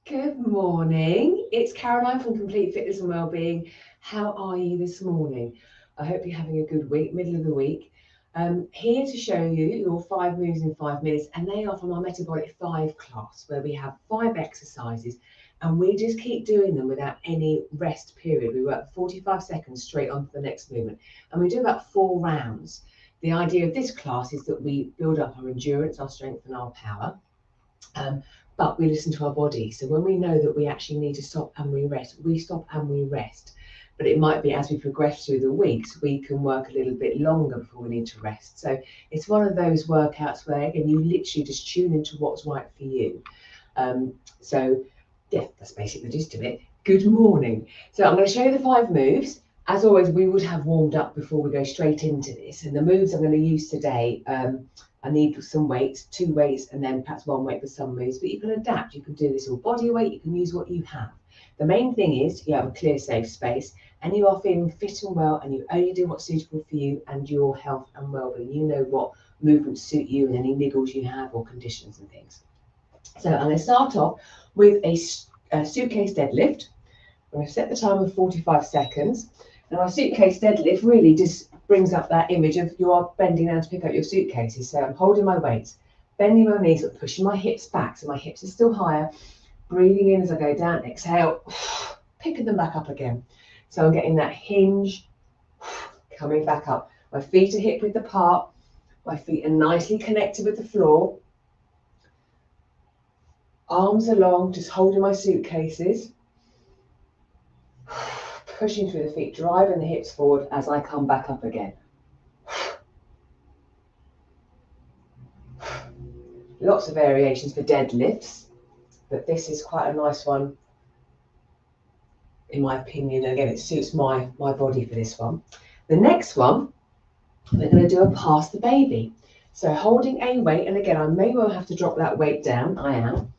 Good morning. It's Caroline from Complete Fitness and Wellbeing. How are you this morning? I hope you're having a good week, middle of the week. Here to show you your 5 moves in 5 minutes, and they are from our Metabolic 5 class, where we have 5 exercises and we just keep doing them without any rest period. We work 45 seconds straight on to the next movement, and we do about 4 rounds. The idea of this class is that we build up our endurance, our strength, and our power. But we listen to our body. So when we know that we actually need to stop and we rest, we stop and we rest. But it might be as we progress through the weeks, we can work a little bit longer before we need to rest. So it's one of those workouts where, again, you literally just tune into what's right for you. So yeah, that's basically the gist of it. Good morning. So I'm going to show you the 5 moves. As always, we would have warmed up before we go straight into this. And the moves I'm going to use today, I need some weights, 2 weights, and then perhaps 1 weight for some moves, but you can adapt. You can do this all body weight, you can use what you have. The main thing is you have a clear, safe space, and you are feeling fit and well, and you only do what's suitable for you and your health and well-being. You know what movements suit you and any niggles you have or conditions and things. So I'm going to start off with a suitcase deadlift. I'm going to set the timer for 45 seconds. Now, my suitcase deadlift really just brings up that image of you are bending down to pick up your suitcases. So I'm holding my weights, bending my knees, pushing my hips back so my hips are still higher, breathing in as I go down, exhale, picking them back up again. So I'm getting that hinge, coming back up. My feet are hip width apart, my feet are nicely connected with the floor, arms along, just holding my suitcases, pushing through the feet, driving the hips forward as I come back up again. Lots of variations for deadlifts, but this is quite a nice one, in my opinion. Again, it suits my body for this one. The next one, we're going to do a pass the baby. So holding a weight, and again, I may well have to drop that weight down. I am.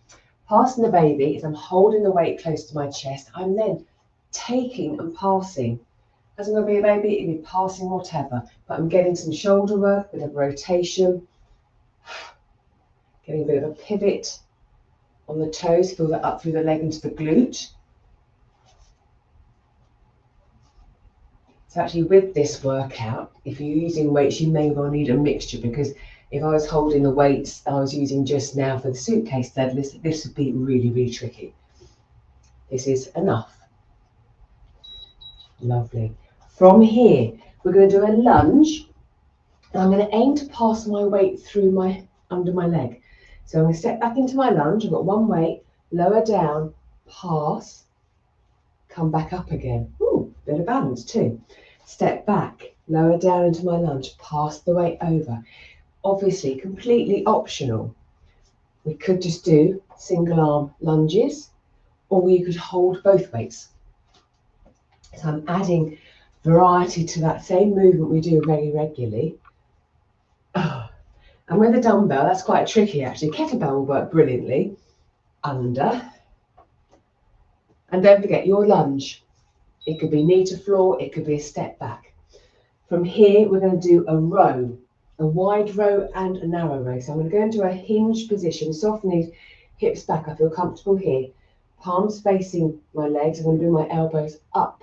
Passing the baby is I'm holding the weight close to my chest. I'm then taking and passing. As I'm going to be a baby, it'll be passing whatever, but I'm getting some shoulder work, a bit of rotation, getting a bit of a pivot on the toes, feel that up through the leg into the glute. So actually with this workout, if you're using weights, you may well need a mixture, because if I was holding the weights I was using just now for the suitcase deadlift, this would be really, really tricky. This is enough. Lovely. From here, we're going to do a lunge, and I'm going to aim to pass my weight through under my leg. So I'm going to step back into my lunge. I've got 1 weight, lower down, pass, come back up again. Ooh, bit of balance too. Step back, lower down into my lunge, pass the weight over. Obviously, completely optional. We could just do single arm lunges, or we could hold both weights. So I'm adding variety to that same movement we do very regularly. And with a dumbbell, that's quite tricky actually. Kettlebell will work brilliantly. Under. And don't forget your lunge. It could be knee to floor, it could be a step back. From here, we're going to do a row, a wide row and a narrow row. So I'm going to go into a hinge position, soft knees, hips back. I feel comfortable here. Palms facing my legs. I'm going to bring my elbows up.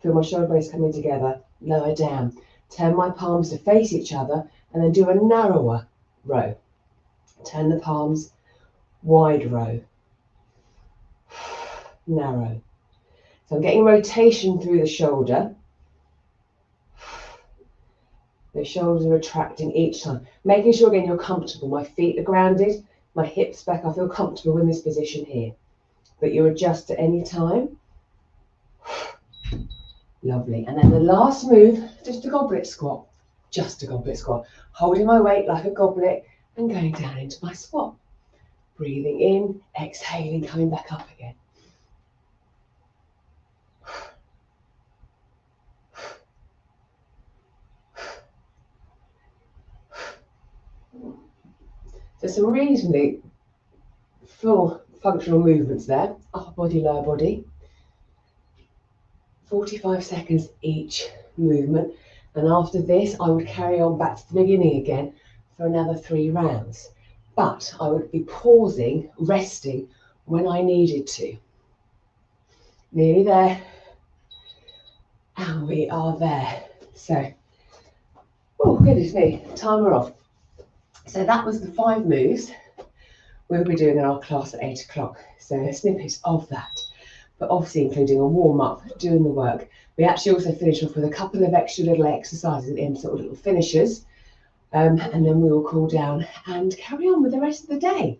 Feel my shoulder blades coming together, lower down. Turn my palms to face each other and then do a narrower row. Turn the palms, wide row, narrow. So I'm getting rotation through the shoulder. The shoulders are retracting each time. Making sure again you're comfortable. My feet are grounded, my hips back. I feel comfortable in this position here. But you adjust at any time. Lovely. And then the last move, just a goblet squat. Just a goblet squat. Holding my weight like a goblet and going down into my squat. Breathing in, exhaling, coming back up again. So some reasonably full functional movements there. Upper body, lower body. 45 seconds each movement, and after this I would carry on back to the beginning again for another 3 rounds, but I would be pausing, resting when I needed to. Nearly there. And we are there. So, oh goodness me, timer off. So that was the 5 moves we'll be doing in our class at 8 o'clock. So snippets of that, but obviously including a warm up, doing the work. We actually also finish off with a couple of extra little exercises at the end, sort of little finishers. And then we will cool down and carry on with the rest of the day.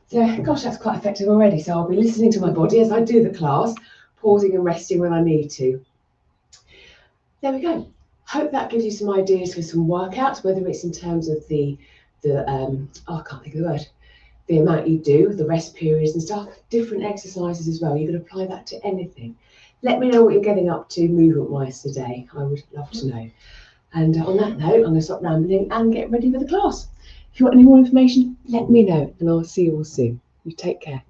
So, gosh, that's quite effective already. So I'll be listening to my body as I do the class, pausing and resting when I need to. There we go. Hope that gives you some ideas for some workouts, whether it's in terms of I can't think of the word, the amount you do, the rest periods and stuff, different exercises as well. You can apply that to anything. Let me know what you're getting up to movement-wise today. I would love to know. And on that note, I'm going to stop rambling and get ready for the class. If you want any more information, let me know, and I'll see you all soon. You take care.